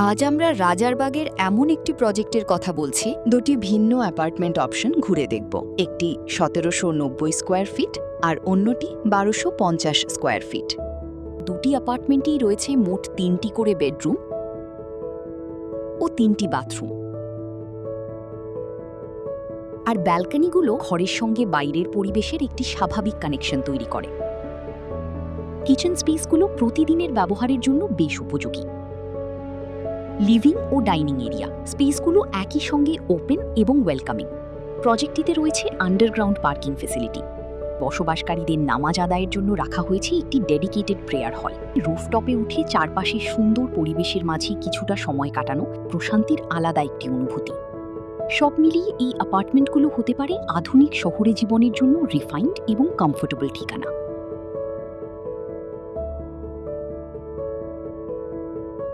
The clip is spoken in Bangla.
আজ আমরা রাজারবাগের এমন একটি প্রজেক্টের কথা বলছি, দুটি ভিন্ন অ্যাপার্টমেন্ট অপশন ঘুরে দেখব। একটি ১৭৯০ স্কোয়ার ফিট আর অন্যটি ১২৫০ স্কোয়ার ফিট। দুটি অ্যাপার্টমেন্টেই রয়েছে মোট ৩টি করে বেডরুম ও ৩টি বাথরুম, আর ব্যালকনিগুলো ঘরের সঙ্গে বাইরের পরিবেশের একটি স্বাভাবিক কানেকশন তৈরি করে। কিচেন স্পেসগুলো প্রতিদিনের ব্যবহারের জন্য বেশ উপযোগী। লিভিং ও ডাইনিং এরিয়া স্পেসগুলো একই সঙ্গে ওপেন এবং ওয়েলকামিং। প্রজেক্টটিতে রয়েছে আন্ডারগ্রাউন্ড পার্কিং ফেসিলিটি। বসবাসকারীদের নামাজ আদায়ের জন্য রাখা হয়েছে একটি ডেডিকেটেড প্রেয়ার হল। রুফটপে উঠে চারপাশে সুন্দর পরিবেশের মাঝে কিছুটা সময় কাটানো প্রশান্তির আলাদা একটি অনুভূতি। সব মিলিয়ে এই অ্যাপার্টমেন্টগুলো হতে পারে আধুনিক শহুরে জীবনের জন্য রিফাইন্ড এবং কমফোর্টেবল ঠিকানা।